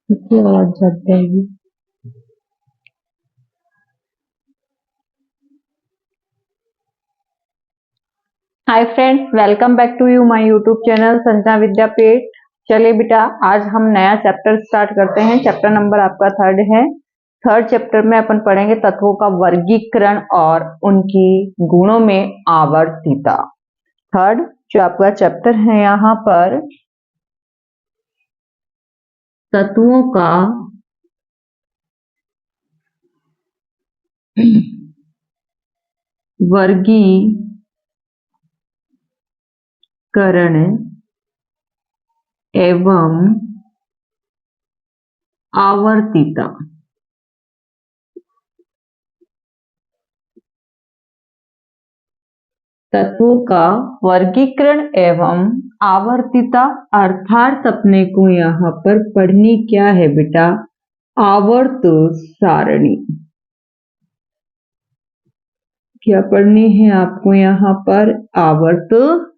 इसकी आवाज जग जाएगी। Hi friends, welcome back to you my YouTube channel Sanjana Vidyapeeth. चलिए बेटा, आज हम नया चैप्टर स्टार्ट करते हैं। चैप्टर नंबर आपका 3rd है। 3rd चैप्टर में अपन पढ़ेंगे तत्वों का वर्गीकरण और उनकी गुणों में आवर्तिता। 3rd जो आपका चैप्टर है, यहाँ पर तत्वों का वर्गीकरण एवं आवर्तिता। तत्वों का वर्गीकरण एवं आवर्तिता अर्थात अपने को यहाँ पर पढ़नी क्या है बेटा? आवर्त सारणी। क्या पढ़नी है आपको यहाँ पर? आवर्त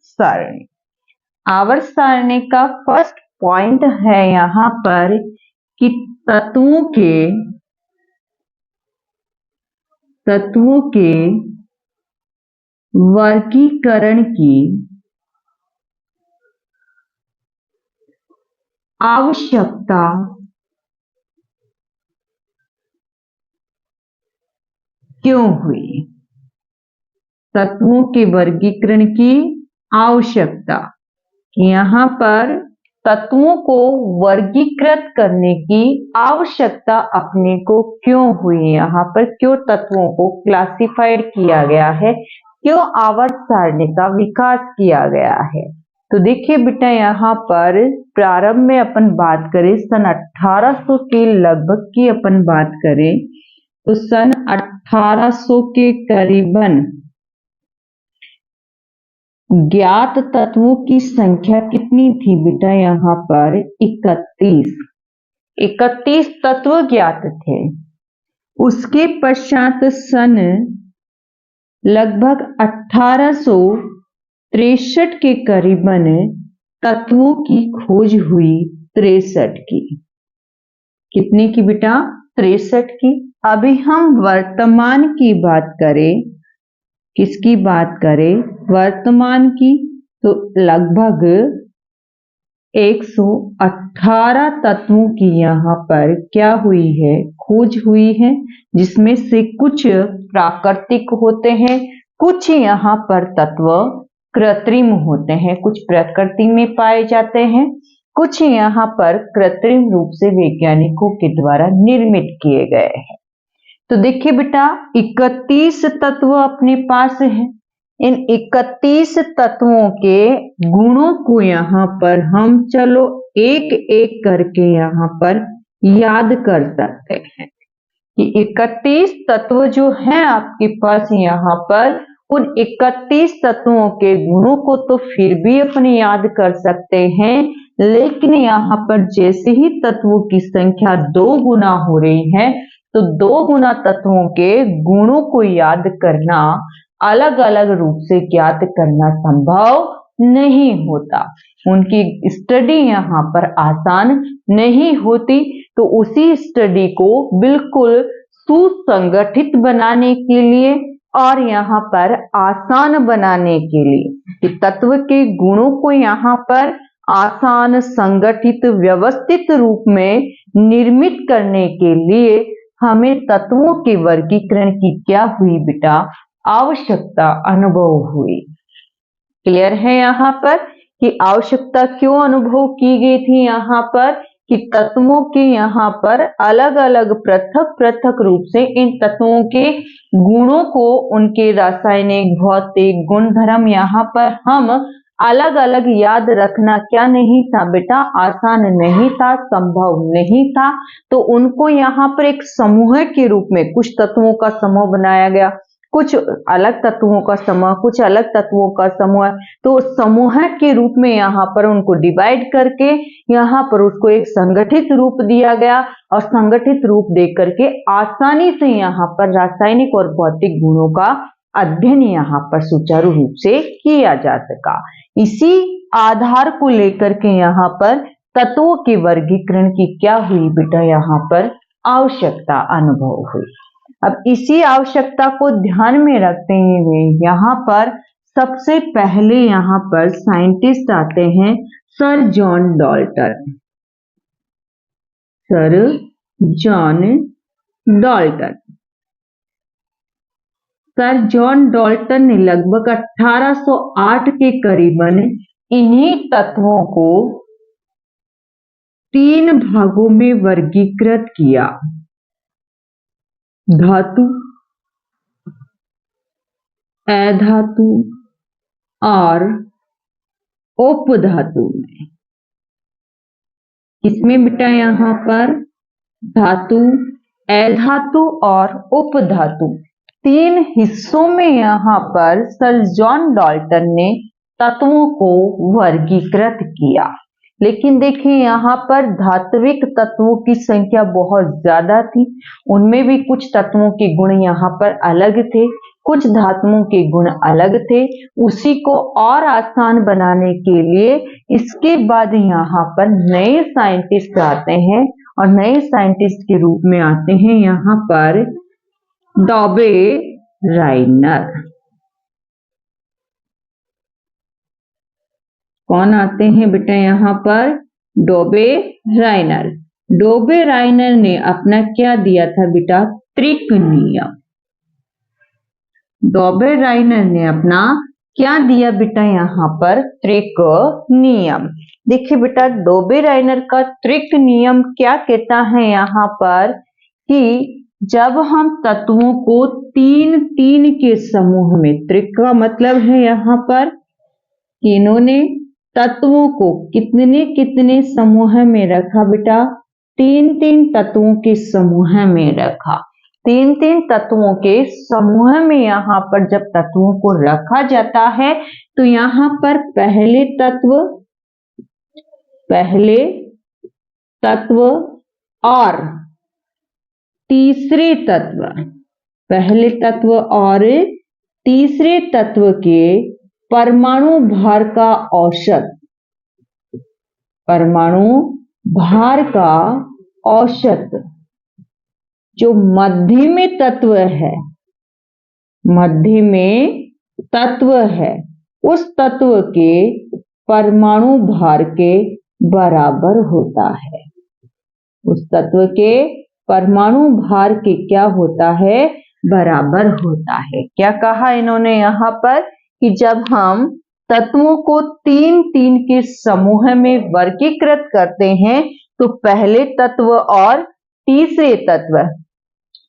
सारणी। आवर्त सारणी का फर्स्ट पॉइंट है यहाँ पर कि तत्वों के वर्गीकरण की आवश्यकता क्यों हुई? तत्वों के वर्गीकरण की आवश्यकता, यहाँ पर तत्वों को वर्गीकृत करने की आवश्यकता अपने को क्यों हुई? यहाँ पर क्यों तत्वों को क्लासिफाइड किया गया है? क्यों आवर्त सारणी का विकास किया गया है? तो देखिए बेटा, यहाँ पर प्रारंभ में अपन बात करें सन 1800 के लगभग की अपन बात करें तो सन 1800 के करीबन ज्ञात तत्वों की संख्या कितनी थी बेटा? यहाँ पर 31 तत्व ज्ञात थे। उसके पश्चात सन लगभग 1863 के करीबन तत्वों की खोज हुई 63 की। कितने की बेटा? 63 की। अभी हम वर्तमान की बात करें, किसकी बात करें? वर्तमान की। तो लगभग 118 तत्वों की यहाँ पर क्या हुई है? खोज हुई है, जिसमें से कुछ प्राकृतिक होते हैं, कुछ यहाँ पर तत्व कृत्रिम होते हैं, कुछ प्रकृति में पाए जाते हैं, कुछ यहाँ पर कृत्रिम रूप से वैज्ञानिकों के द्वारा निर्मित किए गए हैं। तो देखिए बेटा, 31 तत्व अपने पास है। इन 31 तत्वों के गुणों को यहाँ पर हम चलो एक एक करके यहाँ पर याद कर सकते हैं कि 31 तत्व जो हैं आपके पास यहाँ पर, उन 31 तत्वों के गुणों को तो फिर भी अपन याद कर सकते हैं, लेकिन यहाँ पर जैसे ही तत्वों की संख्या 2 गुना हो रही है तो 2 गुना तत्वों के गुणों को याद करना, अलग अलग रूप से ज्ञात करना संभव नहीं होता। उनकी स्टडी यहाँ पर आसान नहीं होती। तो उसी स्टडी को बिल्कुल सुसंगठित बनाने के लिए और यहाँ पर आसान बनाने के लिए, कि तत्व के गुणों को यहाँ पर आसान, संगठित, व्यवस्थित रूप में निर्मित करने के लिए हमें तत्वों के वर्गीकरण की क्या हुई बेटा? आवश्यकता अनुभव हुई। क्लियर है यहाँ पर कि आवश्यकता क्यों अनुभव की गई थी? यहाँ पर कि तत्वों के यहाँ पर अलग अलग पृथक पृथक रूप से इन तत्वों के गुणों को, उनके रासायनिक, भौतिक गुणधर्म यहाँ पर हम अलग अलग याद रखना क्या नहीं था बेटा? आसान नहीं था, संभव नहीं था। तो उनको यहाँ पर एक समूह के रूप में कुछ तत्वों का समूह बनाया गया, कुछ अलग तत्वों का समूह, कुछ अलग तत्वों का समूह। तो समूह के रूप में यहाँ पर उनको डिवाइड करके यहाँ पर उसको एक संगठित रूप दिया गया, और संगठित रूप दे करके आसानी से यहाँ पर रासायनिक और भौतिक गुणों का अध्ययन यहाँ पर सुचारू रूप से किया जा सका। इसी आधार को लेकर के यहाँ पर तत्वों के वर्गीकरण की क्या हुई बेटा, यहाँ पर आवश्यकता अनुभव हुई। अब इसी आवश्यकता को ध्यान में रखते हुए यहाँ पर सबसे पहले यहाँ पर साइंटिस्ट आते हैं sir John Dalton. Sir John Dalton. Sir John Dalton ने लगभग 1808 के करीबन इन्हीं तत्वों को 3 भागों में वर्गीकृत किया। धातु, अधातु और उपधातु में। किसमें बेटा, यहाँ पर धातु, अधातु और उपधातु 3 हिस्सों में यहाँ पर सर जॉन डाल्टन ने तत्वों को वर्गीकृत किया। लेकिन देखिए यहाँ पर धात्विक तत्वों की संख्या बहुत ज्यादा थी, उनमें भी कुछ तत्वों के गुण यहाँ पर अलग थे, कुछ धातुओं के गुण अलग थे। उसी को और आसान बनाने के लिए इसके बाद यहाँ पर नए साइंटिस्ट आते हैं और नए साइंटिस्ट के रूप में आते हैं यहाँ पर डॉबे राइनर। कौन आते हैं बेटा, यहाँ पर डॉबे राइनर। डॉबे राइनर ने अपना क्या दिया था बेटा, त्रिक नियम। डॉबे राइनर ने अपना क्या दिया बेटा, यहाँ पर त्रिक नियम। देखिए बेटा, डॉबे राइनर का त्रिक नियम क्या कहता है यहाँ पर कि जब हम तत्वों को 3-3 के समूह में, त्रिक का मतलब है यहाँ पर कि इन्होंने तत्वों को कितने कितने समूह में रखा बेटा, 3-3 तत्वों के समूह में रखा। 3-3 तत्वों के समूह में यहाँ पर जब तत्वों को रखा जाता है तो यहाँ पर पहले तत्व और तीसरे तत्व, पहले तत्व और तीसरे तत्व के परमाणु भार का औसत, परमाणु भार का औसत जो मध्य में तत्व है, मध्य में तत्व है, उस तत्व के परमाणु भार के बराबर होता है। उस तत्व के परमाणु भार के क्या होता है, बराबर होता है। क्या कहा इन्होंने यहाँ पर कि जब हम तत्वों को 3-3 के समूह में वर्गीकृत करते हैं तो पहले तत्व और तीसरे तत्व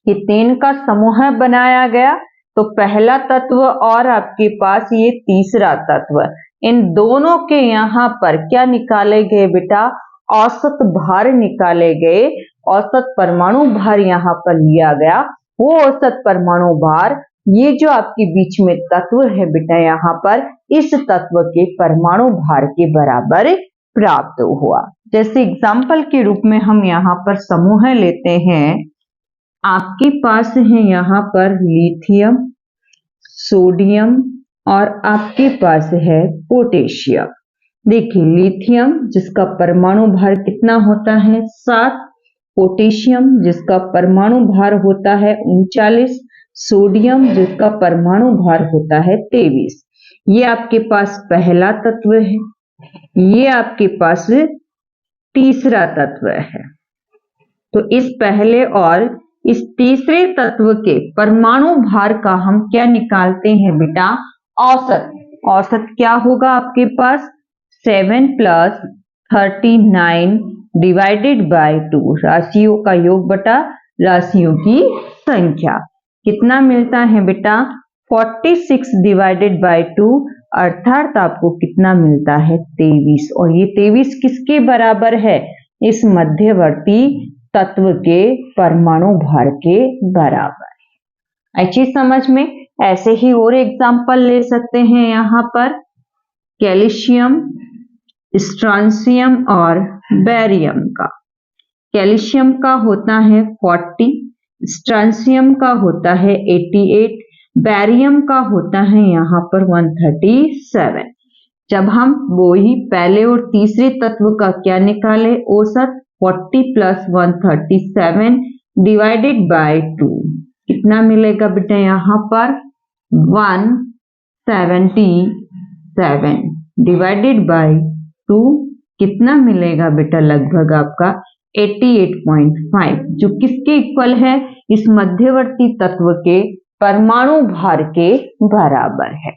ये 3 का समूह बनाया गया, तो पहला तत्व और आपके पास ये तीसरा तत्व, इन दोनों के यहाँ पर क्या निकाले गए बेटा, औसत भार निकाले गए। औसत परमाणु भार यहाँ पर लिया गया। वो औसत परमाणु भार, ये जो आपके बीच में तत्व है बेटा यहाँ पर, इस तत्व के परमाणु भार के बराबर प्राप्त हुआ। जैसे एग्जाम्पल के रूप में हम यहाँ पर समूह लेते हैं, आपके पास है यहाँ पर लिथियम, सोडियम और आपके पास है पोटेशियम। देखिए लिथियम जिसका परमाणु भार कितना होता है, 7, पोटेशियम जिसका परमाणु भार होता है 39, सोडियम जिसका परमाणु भार होता है 23। ये आपके पास पहला तत्व है, ये आपके पास तीसरा तत्व है। तो इस पहले और इस तीसरे तत्व के परमाणु भार का हम क्या निकालते हैं बेटा, औसत। औसत क्या होगा आपके पास, 7 + 39 डिवाइडेड बाय 2, राशियों का योग बटा राशियों की संख्या। कितना मिलता है बेटा, 46 डिवाइडेड बाय 2, अर्थात आपको कितना मिलता है, 23। और ये 23 किसके बराबर है, इस मध्यवर्ती तत्व के परमाणु भार के बराबर। अच्छी समझ में। ऐसे ही और एग्जाम्पल ले सकते हैं यहाँ पर, कैल्शियम, स्ट्रोंशियम और बेरियम का। कैल्शियम का होता है 40, स्ट्रोंशियम का होता है 88, बेरियम का होता है यहाँ पर 137। जब हम वो ही पहले और तीसरे तत्व का क्या निकाले, औसत 40 प्लस 137 डिवाइडेड बाय 2 कितना मिलेगा बेटा यहाँ पर 177 डिवाइडेड बाय 2 कितना मिलेगा बेटा लगभग आपका 88.5 जो किसके इक्वल है, इस मध्यवर्ती तत्व के परमाणु भार के बराबर है।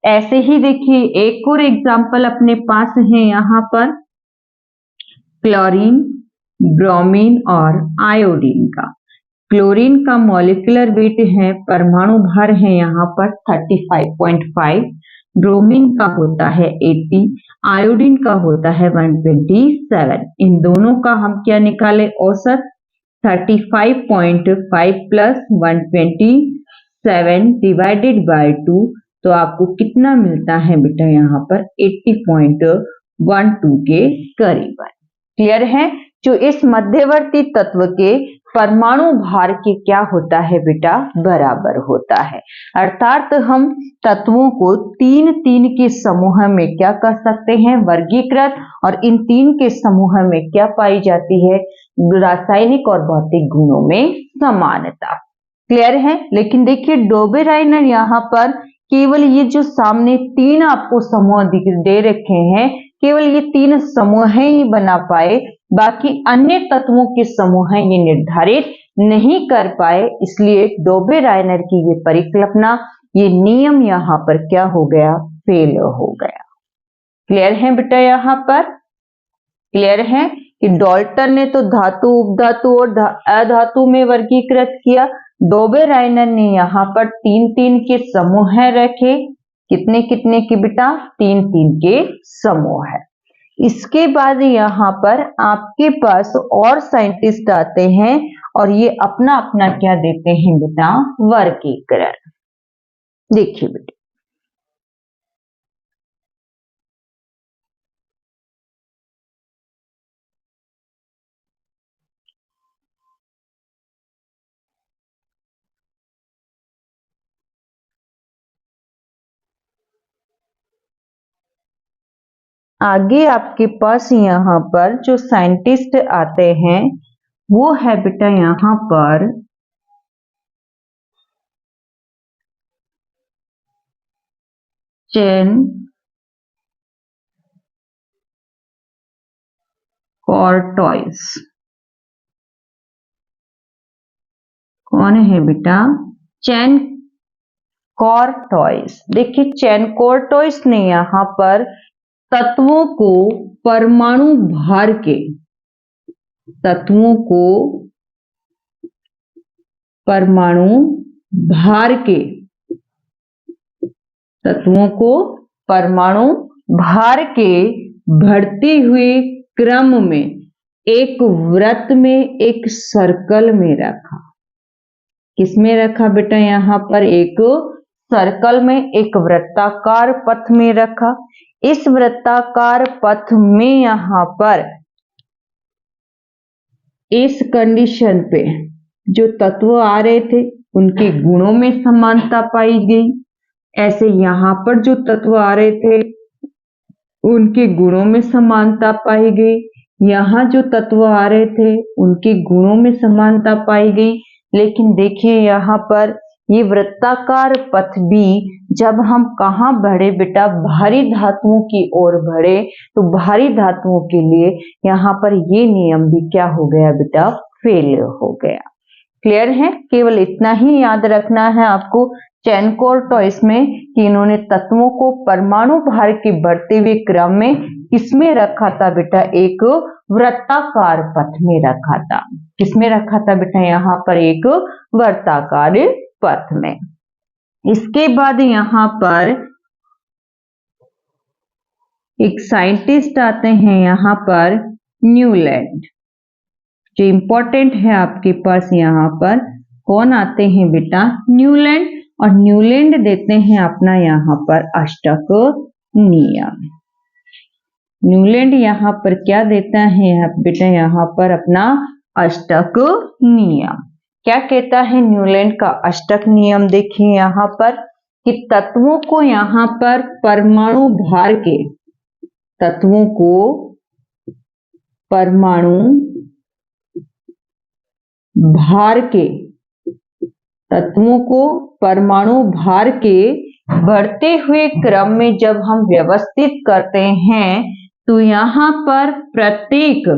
ऐसे ही देखिए एक और एग्जाम्पल अपने पास है यहाँ पर क्लोरीन, ब्रोमीन और आयोडीन का। क्लोरीन का मॉलिक्यूलर वेट है, परमाणु भार है यहाँ पर 35.5, ब्रोमीन का होता है 80, आयोडीन का होता है 127। इन दोनों का हम क्या निकाले, औसत 35.5 प्लस 127 डिवाइडेड बाय 2 तो आपको कितना मिलता है बेटा यहाँ पर 80.12 के करीब है। क्लियर है। जो इस मध्यवर्ती तत्व के परमाणु भार के क्या होता है बेटा, बराबर होता है। अर्थात हम तत्वों को 3 के समूह में क्या कर सकते हैं, वर्गीकृत, और इन 3 के समूह में क्या पाई जाती है, रासायनिक और भौतिक गुणों में समानता। क्लियर है। लेकिन देखिए डोबेराइनर यहाँ पर केवल ये जो सामने 3 आपको समूह दे रखे हैं, केवल ये 3 समूह ही बना पाए, बाकी अन्य तत्वों के समूह ये निर्धारित नहीं कर पाए। इसलिए डोबेराइनर की ये परिकल्पना, ये नियम यहाँ पर क्या हो गया, फेल हो गया। क्लियर है बेटा यहाँ पर। क्लियर है कि डाल्टन ने तो धातु, उपधातु और अधातु में वर्गीकृत किया, डोबेराइनर ने यहाँ पर 3 के समूह रखे। कितने कितने के बेटा, 3 के समूह है। इसके बाद यहाँ पर आपके पास और साइंटिस्ट आते हैं और ये अपना अपना क्या देते हैं बेटा, वर्गीकरण। देखिए बेटा आगे आपके पास यहाँ पर जो साइंटिस्ट आते हैं वो है बेटा यहाँ पर चेन कॉर्टोइस। कौन है बेटा, चेन कॉर्टोइस। देखिए चेन कॉर्टोइस ने यहाँ पर तत्वों को परमाणु भार के, तत्वों को परमाणु भार के, तत्वों को परमाणु भार के बढ़ते हुए क्रम में एक वृत्त में, एक सर्कल में रखा। किसमें रखा बेटा, यहाँ पर एक सर्कल में, एक वृत्ताकार पथ में रखा। इस वृत्ताकार पथ में यहाँ पर इस कंडीशन पे जो तत्व आ रहे थे उनके गुणों में समानता पाई गई। ऐसे यहाँ पर जो तत्व आ रहे थे उनके गुणों में समानता पाई गई, यहाँ जो तत्व आ रहे थे उनके गुणों में समानता पाई गई। लेकिन देखिए यहाँ पर ये वृत्ताकार पथ भी जब हम कहाँ बढ़े बेटा, भारी धातुओं की ओर बढ़े, तो भारी धातुओं के लिए यहाँ पर ये नियम भी क्या हो गया बेटा, फेल हो गया। क्लियर है। केवल इतना ही याद रखना है आपको चेन कॉर्टोइस में कि इन्होंने तत्वों को परमाणु भार के बढ़ते हुए क्रम में किसमें रखा था बेटा, एक वृत्ताकार पथ में रखा था। किसमें रखा था बेटा, यहाँ पर एक वृत्ताकार पथ में। इसके बाद यहाँ पर एक साइंटिस्ट आते हैं यहाँ पर न्यूलैंड। जो इंपॉर्टेंट है आपके पास यहाँ पर कौन आते हैं बेटा, न्यूलैंड। और न्यूलैंड देते हैं अपना यहाँ पर अष्टक नियम। न्यूलैंड यहाँ पर क्या देता है बेटा, यहाँ पर अपना अष्टक नियम। क्या कहता है न्यूलैंड का अष्टक नियम, देखिए यहाँ पर कि तत्वों को यहाँ पर परमाणु भार के, तत्वों को परमाणु भार के, तत्वों को परमाणु भार के बढ़ते हुए क्रम में जब हम व्यवस्थित करते हैं तो यहाँ पर प्रत्येक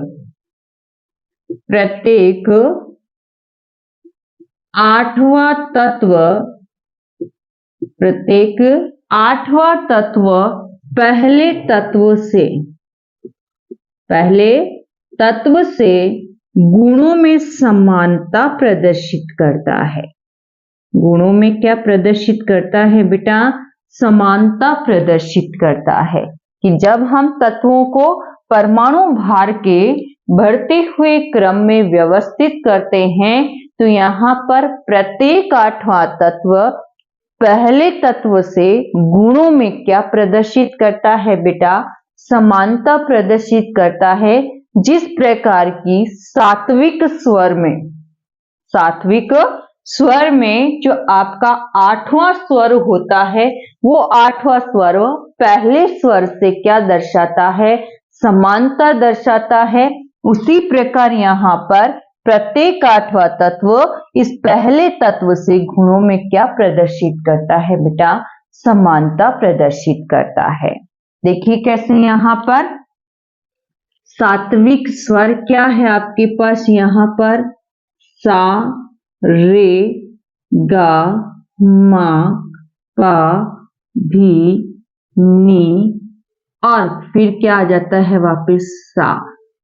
आठवां तत्व, प्रत्येक आठवां तत्व पहले तत्व से गुणों में समानता प्रदर्शित करता है। गुणों में क्या प्रदर्शित करता है बेटा? समानता प्रदर्शित करता है कि जब हम तत्वों को परमाणु भार के बढ़ते हुए क्रम में व्यवस्थित करते हैं तो यहाँ पर प्रत्येक आठवां तत्व पहले तत्व से गुणों में क्या प्रदर्शित करता है बेटा? समानता प्रदर्शित करता है। जिस प्रकार की सात्विक स्वर में जो आपका आठवां स्वर होता है वो आठवां स्वर पहले स्वर से क्या दर्शाता है? समानता दर्शाता है। उसी प्रकार यहाँ पर प्रत्येक आठवां तत्व इस पहले तत्व से गुणों में क्या प्रदर्शित करता है बेटा? समानता प्रदर्शित करता है। देखिए कैसे यहाँ पर सात्विक स्वर क्या है आपके पास? यहाँ पर सा, रे, गा, मा, पा, धी, नी और फिर क्या आ जाता है वापस सा।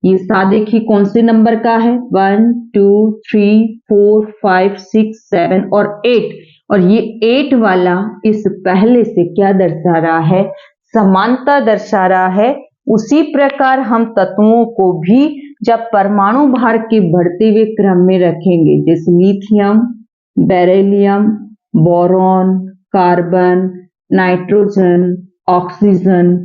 ये सा देखिए कौन से नंबर का है? 1 2 3 4 5 6 7 और 8, और ये 8 वाला इस पहले से क्या दर्शा रहा है? समानता दर्शा रहा है। उसी प्रकार हम तत्वों को भी जब परमाणु भार के बढ़ते हुए क्रम में रखेंगे, जैसे lithium, beryllium, boron, carbon, nitrogen, oxygen,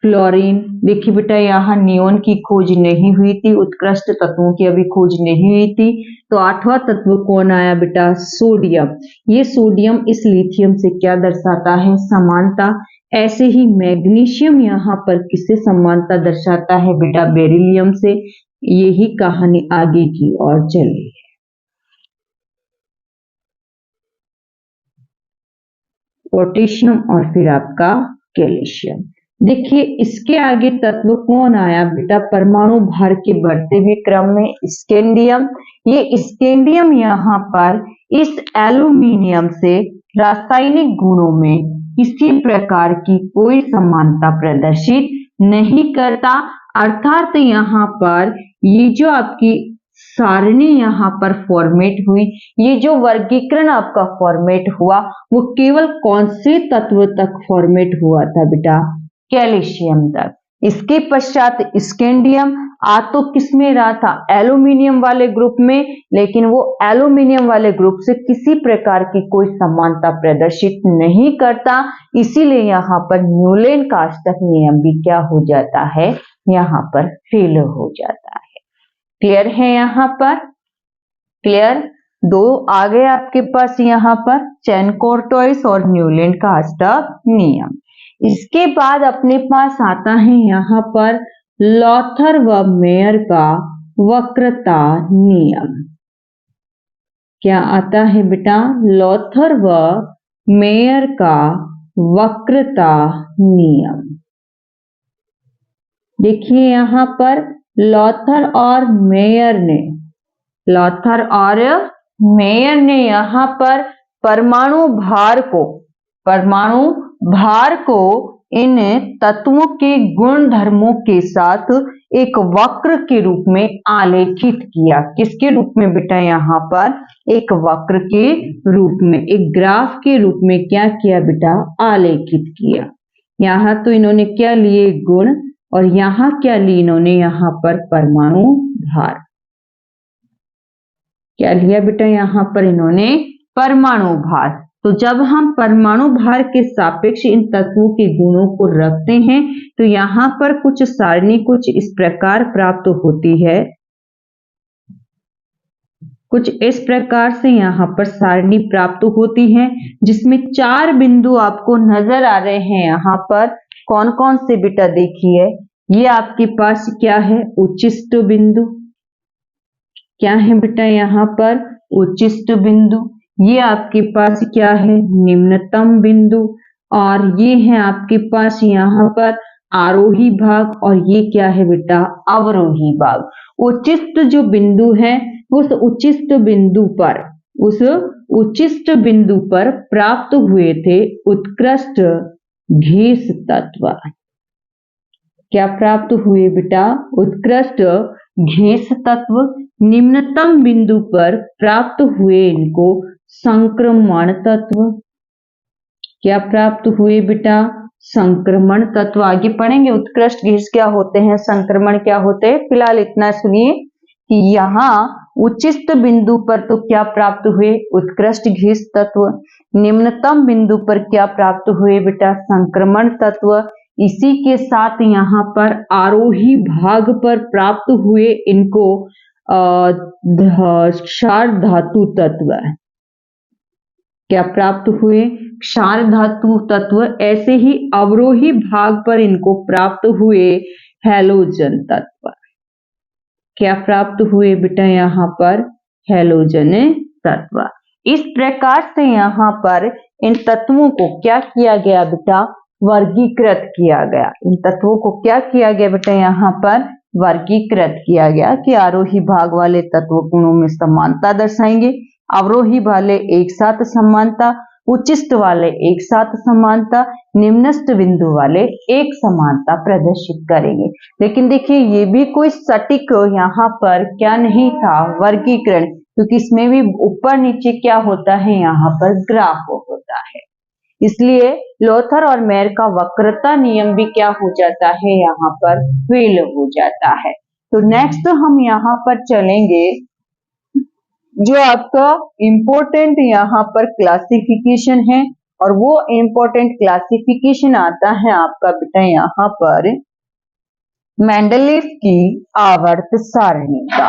fluorine. देखिए बेटा यहाँ नियोन की खोज नहीं हुई थी, उत्कृष्ट तत्वों की अभी खोज नहीं हुई थी। तो आठवां तत्व कौन आया बेटा? सोडियम। ये सोडियम इस लिथियम से क्या दर्शाता है? समानता। ऐसे ही मैग्नीशियम यहाँ पर किससे समानता दर्शाता है बेटा? बेरिलियम से। यही कहानी आगे की ओर चली है। पोटेशियम और फिर आपका कैल्शियम। देखिए इसके आगे तत्व कौन आया बेटा? परमाणु भार के बढ़ते हुए क्रम में स्कैंडियम। ये स्कैंडियम यहाँ पर इस एल्यूमिनियम से रासायनिक गुणों में किसी प्रकार की कोई समानता प्रदर्शित नहीं करता, अर्थात यहाँ पर ये जो आपकी सारणी यहाँ पर फॉर्मेट हुई, ये जो वर्गीकरण आपका फॉर्मेट हुआ वो केवल कौन से तत्व तक फॉर्मेट हुआ था बेटा? कैल्शियम तक। इसके पश्चात स्कैंडियम आ तो किसमें रहा था? एल्यूमिनियम वाले ग्रुप में, लेकिन वो एल्यूमिनियम वाले ग्रुप से किसी प्रकार की कोई समानता प्रदर्शित नहीं करता, इसीलिए यहाँ पर न्यूलैंड कास्टक नियम भी क्या हो जाता है? यहाँ पर फेल हो जाता है। क्लियर है यहाँ पर? क्लियर? दो आ गए आपके पास यहाँ पर, चैन-कोर्टोइस और न्यूलैंड कास्टक नियम। इसके बाद अपने पास आता है यहाँ पर लॉथर व मेयर का वक्रता नियम। क्या आता है बेटा? लॉथर व मेयर का वक्रता नियम। देखिए यहाँ पर लॉथर और मेयर ने यहाँ पर परमाणु भार को इन तत्वों के गुण धर्मों के साथ एक वक्र के रूप में आलेखित किया। किसके रूप में बेटा? यहाँ पर एक वक्र के रूप में, एक ग्राफ के रूप में क्या किया बेटा? आलेखित किया। यहाँ तो इन्होंने क्या लिए? गुण, और यहाँ क्या ली इन्होंने? यहाँ पर परमाणु भार। क्या लिया बेटा? यहाँ पर इन्होंने परमाणु भार। तो जब हम परमाणु भार के सापेक्ष इन तत्वों के गुणों को रखते हैं तो यहाँ पर कुछ सारणी कुछ इस प्रकार प्राप्त होती है। कुछ इस प्रकार से यहाँ पर सारणी प्राप्त होती है, जिसमें 4 बिंदु आपको नजर आ रहे हैं। यहाँ पर कौन कौन से बेटा देखिए, ये आपके पास क्या है, उच्चिष्ट बिंदु। क्या है बेटा यहाँ पर, उच्चिष्ट बिंदु। ये आपके पास क्या है, निम्नतम बिंदु। और ये है आपके पास यहाँ पर आरोही भाग, और ये क्या है बेटा, अवरोही भाग। उच्चिष्ट जो बिंदु है, उस उच्चिष्ट बिंदु पर प्राप्त हुए थे उत्कृष्ट घेस तत्व। क्या प्राप्त हुए बेटा, उत्कृष्ट घेस तत्व। निम्नतम बिंदु पर प्राप्त हुए इनको संक्रमण तत्व। क्या प्राप्त हुए बेटा, संक्रमण तत्व। आगे पढ़ेंगे उत्कृष्ट घेस क्या होते हैं, संक्रमण क्या होते हैं। फिलहाल इतना सुनिए कि यहाँ उच्चिष्ट बिंदु पर तो क्या प्राप्त हुए, उत्कृष्ट घेस तत्व। निम्नतम बिंदु पर क्या प्राप्त हुए बेटा, संक्रमण तत्व। इसी के साथ यहाँ पर आरोही भाग पर प्राप्त हुए इनको क्षार धातु तत्व। क्या प्राप्त हुए, क्षार धातु तत्व। ऐसे ही अवरोही भाग पर इनको प्राप्त हुए हैलोजन तत्व। क्या प्राप्त हुए बेटा, यहाँ पर हैलोजन तत्व। इस प्रकार से यहाँ पर इन तत्वों को क्या किया गया बेटा, वर्गीकृत किया गया। इन तत्वों को क्या किया गया बेटा, यहाँ पर वर्गीकृत किया गया कि आरोही भाग वाले तत्व गुणों में समानता दर्शाएंगे, अवरोही वाले एक साथ समानता, उच्चिष्ट वाले एक साथ समानता, निम्नस्थ बिंदु वाले एक समानता प्रदर्शित करेंगे। लेकिन देखिए ये भी कोई सटीक यहाँ पर क्या नहीं था, वर्गीकरण, क्योंकि इसमें भी ऊपर नीचे क्या होता है, यहाँ पर ग्राफ होता है। इसलिए लोथर और मेयर का वक्रता नियम भी क्या हो जाता है, यहाँ पर फेल हो जाता है। तो नेक्स्ट हम यहाँ पर चलेंगे, जो आपका इम्पोर्टेंट यहाँ पर क्लासिफिकेशन है, और वो इम्पोर्टेंट क्लासिफिकेशन आता है आपका बेटा यहाँ पर मेंडलीव की आवर्त सारणी का।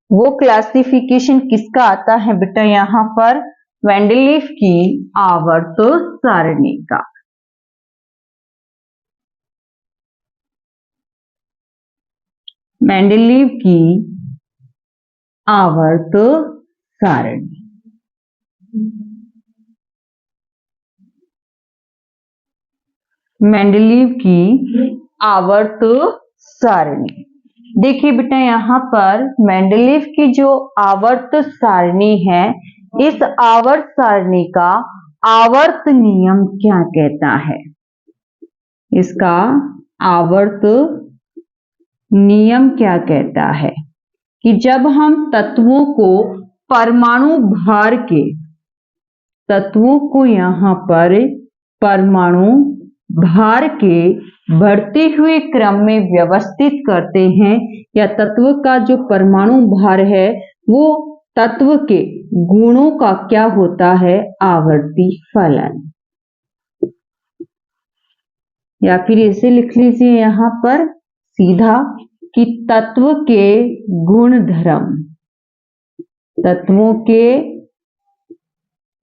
वो क्लासिफिकेशन किसका आता है बेटा, यहाँ पर मेंडलीव की आवर्त सारणी का। मेंडलीव की आवर्त सारणी। मेंडलीव की आवर्त सारणी। देखिए बेटा यहाँ पर मेंडलीव की जो आवर्त सारणी है, इस आवर्त सारणी का आवर्त नियम क्या कहता है, इसका आवर्त नियम क्या कहता है कि जब हम तत्वों को परमाणु भार के, तत्वों को यहाँ पर परमाणु भार के बढ़ते हुए क्रम में व्यवस्थित करते हैं, या तत्व का जो परमाणु भार है वो तत्व के गुणों का क्या होता है, आवर्ती फलन। या फिर इसे लिख लीजिए यहाँ पर सीधा कि तत्व के गुण धर्म, तत्वों के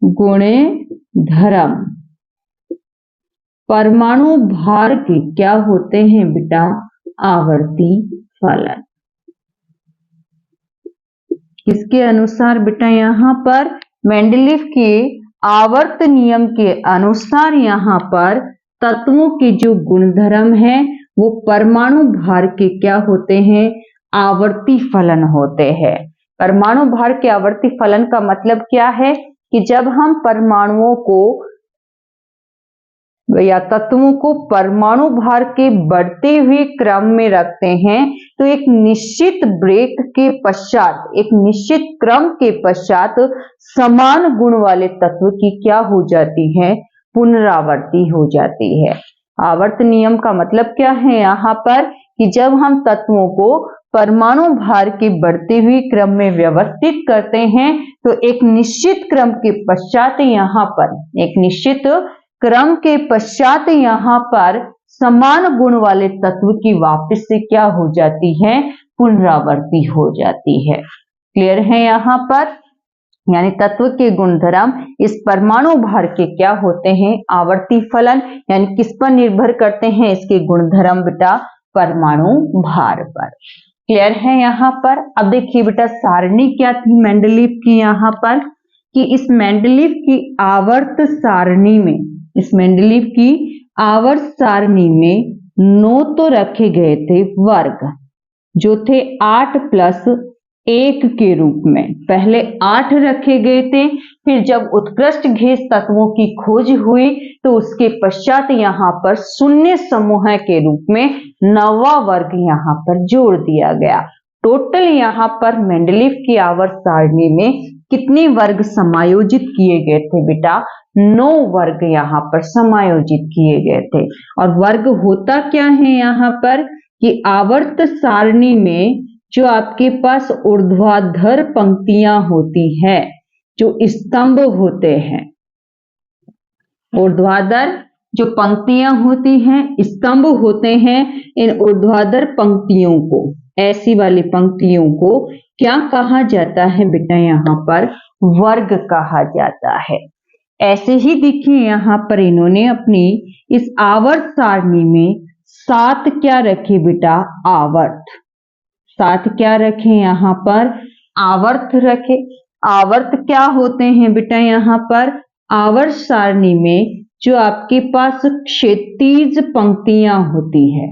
गुण धर्म परमाणु भार के क्या होते हैं बेटा, आवर्ती फलन। किसके अनुसार बेटा, यहाँ पर मेंडलीव के आवर्त नियम के अनुसार यहाँ पर तत्वों के जो गुणधर्म है वो परमाणु भार के क्या होते हैं, आवर्ती फलन होते हैं। परमाणु भार के आवर्ती फलन का मतलब क्या है कि जब हम परमाणुओं को या तत्वों को परमाणु भार के बढ़ते हुए क्रम में रखते हैं, तो एक निश्चित ब्रेक के पश्चात, एक निश्चित क्रम के पश्चात समान गुण वाले तत्व की क्या हो जाती है, पुनरावृत्ति हो जाती है। आवर्त नियम का मतलब क्या है यहाँ पर कि जब हम तत्वों को परमाणु भार के बढ़ते हुए क्रम में व्यवस्थित करते हैं, तो एक निश्चित क्रम के पश्चात यहाँ पर, एक निश्चित क्रम के पश्चात यहाँ पर समान गुण वाले तत्व की वापस से क्या हो जाती है, पुनरावृत्ति हो जाती है। क्लियर है यहाँ पर? यानी तत्व के गुणधर्म इस परमाणु भार के क्या होते हैं, आवर्ती फलन, यानी किस पर निर्भर करते हैं इसके गुणधर्म बेटा, परमाणु भार पर। क्लियर है यहाँ पर? अब देखिए बेटा सारणी क्या थी मेंडलीव की यहाँ पर, कि इस मेंडलीव की आवर्त सारणी में, इस मेंडलीव की आवर्त सारणी में 9 तो रखे गए थे वर्ग, जो थे 8 प्लस 1 के रूप में। पहले 8 रखे गए थे, फिर जब उत्कृष्ट घेस तत्वों की खोज हुई तो उसके पश्चात यहाँ पर शून्य समूह के रूप में 9वां वर्ग यहाँ पर जोड़ दिया गया। टोटल यहाँ पर मेंडलीव की आवर्त सारणी में कितने वर्ग समायोजित किए गए थे बेटा, 9 वर्ग यहाँ पर समायोजित किए गए थे। और वर्ग होता क्या है यहाँ पर, कि आवर्त सारणी में जो आपके पास ऊर्ध्वाधर पंक्तियां होती है, जो स्तंभ होते हैं, ऊर्ध्वाधर जो पंक्तियां होती हैं, स्तंभ होते हैं, इन ऊर्ध्वाधर पंक्तियों को, ऐसी वाली पंक्तियों को क्या कहा जाता है बेटा, यहाँ पर वर्ग कहा जाता है। ऐसे ही देखिए यहाँ पर इन्होंने अपनी इस आवर्त सारणी में 7 क्या रखे बेटा, आवर्त, 7 क्या रखे यहाँ पर, आवर्त रखे। आवर्त क्या होते हैं बेटा यहाँ पर, आवर्त सारणी में जो आपके पास क्षैतिज पंक्तियां होती है,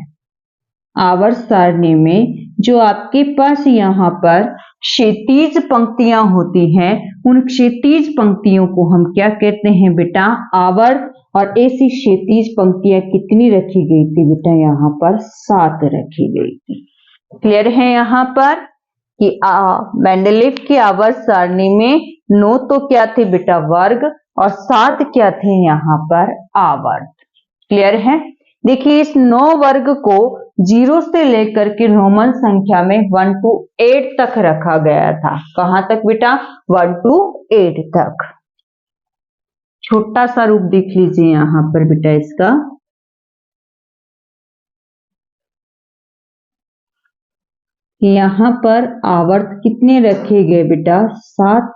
आवर्त सारणी में जो आपके पास यहाँ पर क्षैतिज पंक्तियां होती हैं, उन क्षैतिज पंक्तियों को हम क्या कहते हैं बेटा, आवर्त। और ऐसी क्षैतिज पंक्तियां कितनी रखी गई थी बेटा, यहाँ पर 7 रखी गई थी। क्लियर है यहाँ पर कि मेंडलीव की आवर्त सारणी में 9 तो क्या थे बेटा वर्ग, और 7 क्या थे यहाँ पर आवर्त। क्लियर है? देखिए इस 9 वर्ग को 0 से लेकर के रोमन संख्या में 1 to 8 तक रखा गया था। कहां तक बेटा, 1 to 8 तक। छोटा सा रूप देख लीजिए यहाँ पर बेटा इसका, यहाँ पर आवर्त कितने रखे गए बेटा, 7।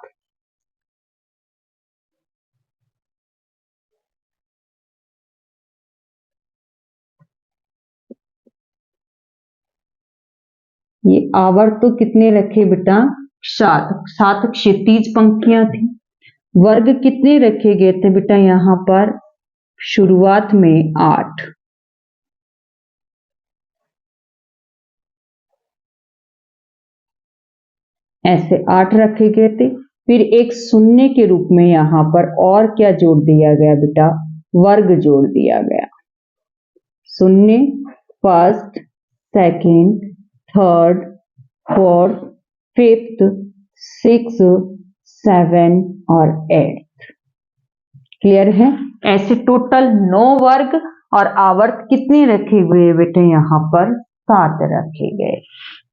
ये आवर्त तो कितने रखे बेटा, 7 क्षैतिज पंक्तियां थी। वर्ग कितने रखे गए थे बेटा, यहाँ पर शुरुआत में 8। ऐसे 8 रखे गए थे, फिर एक शून्य के रूप में यहाँ पर और क्या जोड़ दिया गया बेटा, वर्ग जोड़ दिया गया। शून्य, first, second, third, fourth, fifth, six, 7 और 8। क्लियर है? ऐसे टोटल 9 वर्ग और आवर्त कितने रखे हुए बेटे, यहाँ पर 7 रखे गए।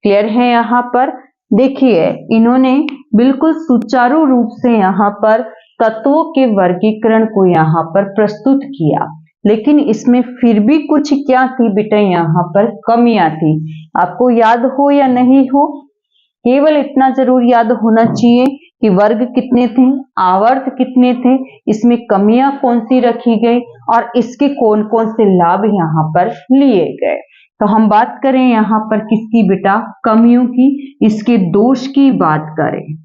क्लियर है? यहाँ पर देखिए इन्होंने बिल्कुल सुचारू रूप से यहाँ पर तत्वों के वर्गीकरण को यहाँ पर प्रस्तुत किया, लेकिन इसमें फिर भी कुछ क्या थी बेटा, यहाँ पर कमियां थी। आपको याद हो या नहीं हो, केवल इतना जरूर याद होना चाहिए कि वर्ग कितने थे, आवर्त कितने थे, इसमें कमियां कौन सी रखी गई और इसके कौन कौन से लाभ यहाँ पर लिए गए। तो हम बात करें यहाँ पर किसकी बेटा, कमियों की, इसके दोष की बात करें।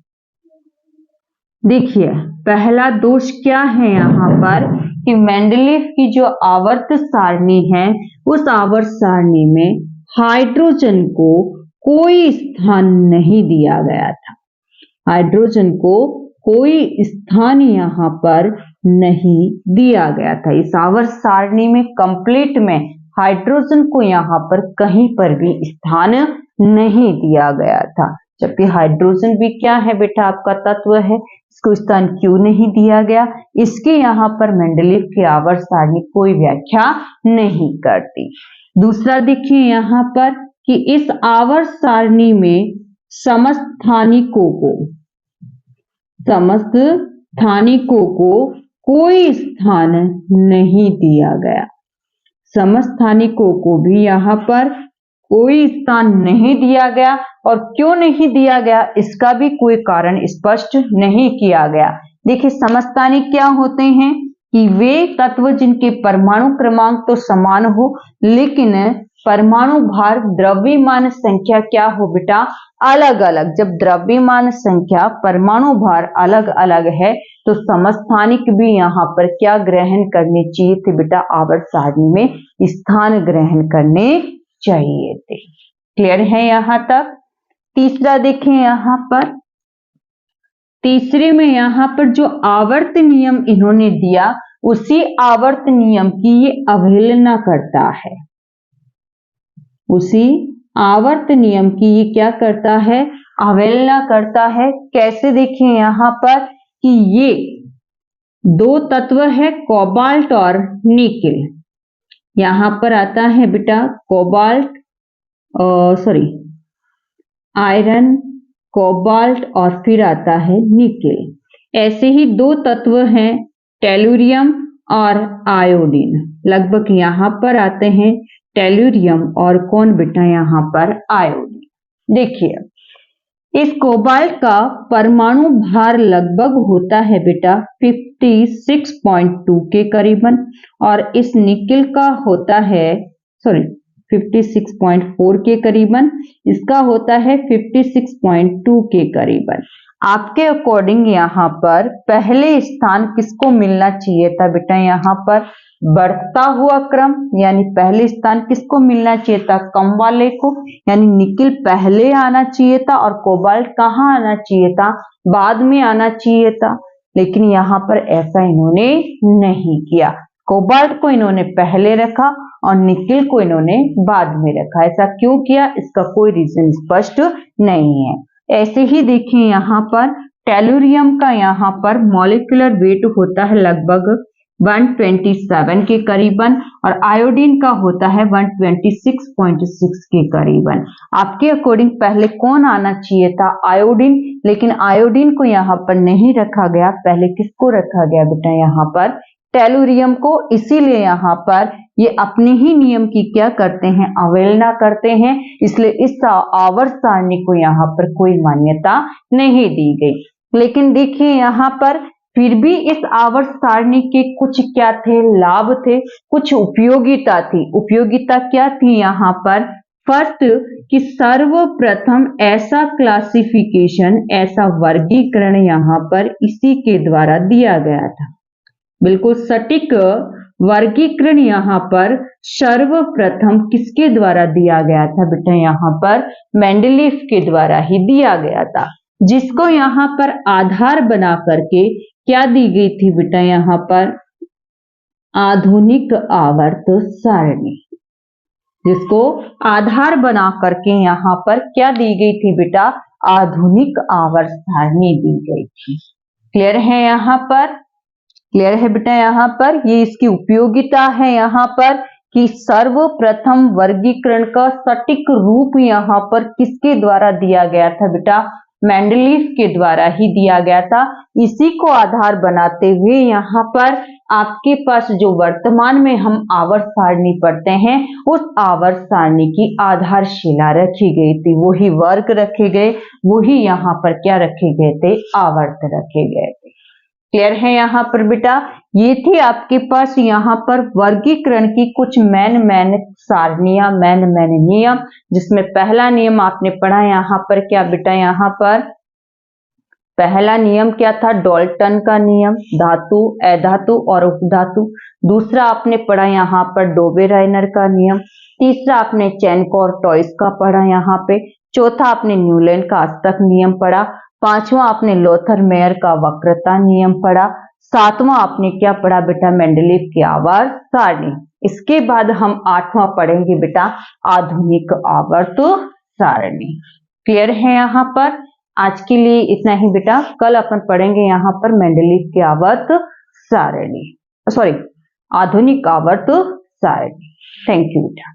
देखिए पहला दोष क्या है यहाँ पर, कि मेंडलीव की जो आवर्त सारणी है, उस आवर्त सारणी में हाइड्रोजन को कोई स्थान नहीं दिया गया था। हाइड्रोजन को कोई स्थान यहाँ पर नहीं दिया गया था। इस आवर्त सारणी में कंप्लीट में हाइड्रोजन को यहाँ पर कहीं पर भी स्थान नहीं दिया गया था, जबकि हाइड्रोजन भी क्या है बेटा, आपका तत्व है, इसको स्थान क्यों नहीं दिया गया, इसके यहाँ पर मेंडलीव की आवर्त सारणी कोई व्याख्या नहीं करती। दूसरा देखिए यहाँ पर कि इस आवर्त सारणी में समस्त स्थानिकों को कोई स्थान नहीं दिया गया। समस्थानिकों को भी यहाँ पर कोई स्थान नहीं दिया गया, और क्यों नहीं दिया गया इसका भी कोई कारण स्पष्ट नहीं किया गया। देखिए, समस्थानिक क्या होते हैं कि वे तत्व जिनके परमाणु क्रमांक तो समान हो, लेकिन परमाणु भार द्रव्यमान संख्या क्या हो बेटा, अलग अलग। जब द्रव्यमान संख्या परमाणु भार अलग अलग है तो समस्थानिक भी यहाँ पर क्या ग्रहण करने चाहिए थे बेटा, आवर्त सारणी में स्थान ग्रहण करने चाहिए थे। क्लियर है यहाँ तक। तीसरा देखें यहाँ पर, तीसरे में यहाँ पर जो आवर्त नियम इन्होंने दिया, उसी आवर्त नियम की ये अवहेलना करता है। उसी आवर्त नियम की ये क्या करता है, अवहेलना करता है। कैसे, देखिए यहाँ पर कि ये दो तत्व है कोबाल्ट और निकेल। यहाँ पर आता है बेटा कोबाल्ट, आयरन, कोबाल्ट और फिर आता है निकेल। ऐसे ही दो तत्व हैं टेलुरियम और आयोडीन। लगभग यहाँ पर आते हैं टेलुरियम और कौन बेटा, यहाँ पर आयोडीन। देखिए, इस कोबाल्ट का परमाणु भार लगभग होता है बेटा 56.2 के करीबन, और इस निकेल का होता है 56.4 के करीबन, इसका होता है 56.2 के करीबन। आपके अकॉर्डिंग यहाँ पर पहले स्थान किसको मिलना चाहिए था बेटा, यहाँ पर बढ़ता हुआ क्रम, यानी पहले स्थान किसको मिलना चाहिए था, कम वाले को, यानी निकेल पहले आना चाहिए था और कोबाल्ट कहाँ आना चाहिए था, बाद में आना चाहिए था। लेकिन यहाँ पर ऐसा इन्होंने नहीं किया, कोबाल्ट को इन्होंने पहले रखा और निकेल को इन्होंने बाद में रखा। ऐसा क्यों किया, इसका कोई रीजन स्पष्ट नहीं है। ऐसे ही देखिए, यहाँ पर टेलुरियम का यहाँ पर मॉलिक्यूलर वेट होता है लगभग 127 के करीबन, और आयोडीन का होता है 126.6 के करीबन। आपके अकॉर्डिंग पहले कौन आना चाहिए था, आयोडीन, लेकिन आयोडीन को यहाँ पर नहीं रखा गया। पहले किसको रखा गया बेटा, यहाँ पर टेलुरियम को। इसीलिए यहाँ पर ये अपने ही नियम की क्या करते हैं, अवहेलना करते हैं। इसलिए इस आवर्त सारणी को यहाँ पर कोई मान्यता नहीं दी गई। लेकिन देखिए, यहाँ पर फिर भी इस आवर्त सारणी के कुछ क्या थे, लाभ थे, कुछ उपयोगिता थी। उपयोगिता क्या थी यहाँ पर, फर्स्ट कि सर्वप्रथम ऐसा क्लासिफिकेशन, ऐसा वर्गीकरण यहाँ पर इसी के द्वारा दिया गया था। बिल्कुल सटीक वर्गीकरण यहाँ पर सर्वप्रथम किसके द्वारा दिया गया था बेटा, यहाँ पर मेंडलीफ के द्वारा ही दिया गया था, जिसको यहाँ पर आधार बना करके क्या दी गई थी बेटा, यहाँ पर आधुनिक आवर्त सारणी, जिसको आधार बना करके यहाँ पर क्या दी गई थी बेटा, आधुनिक आवर्त सारणी दी गई थी। क्लियर है यहाँ पर, क्लियर है बेटा यहाँ पर। ये इसकी उपयोगिता है यहाँ पर कि सर्वप्रथम वर्गीकरण का सटीक रूप यहाँ पर किसके द्वारा दिया गया था बेटा, मेंडलीफ के द्वारा ही दिया गया था। इसी को आधार बनाते हुए यहाँ पर आपके पास जो वर्तमान में हम आवर्त सारणी पढ़ते हैं, उस आवर्त सारणी की आधारशिला रखी गई थी, वही वर्ग रखे गए, वही यहाँ पर क्या रखे गए थे, आवर्त रखे गए थे। क्लियर है यहाँ पर बेटा। ये थी आपके पास यहाँ पर वर्गीकरण की कुछ मैन सारणियां, मैन नियम, जिसमें पहला नियम आपने पढ़ा यहाँ पर क्या बेटा, यहाँ पर पहला नियम क्या था, डाल्टन का नियम, धातु, अधातु और उपधातु। दूसरा आपने पढ़ा यहाँ पर डोबे-राइनर का नियम। तीसरा आपने चेन-कॉर्टोइस का पढ़ा यहाँ पे। चौथा आपने न्यूलैंड का अष्टक नियम पढ़ा। पांचवा आपने लोथर-मेयर का वक्रता नियम पढ़ा। सातवां आपने क्या पढ़ा बेटा, मेंडलीफ की आवर्त सारणी। इसके बाद हम आठवां पढ़ेंगे बेटा, आधुनिक आवर्त सारणी। क्लियर है यहाँ पर। आज के लिए इतना ही बेटा। कल अपन पढ़ेंगे यहाँ पर मेंडलीफ की आवर्त सारणी, आधुनिक आवर्त सारणी। थैंक यू बेटा।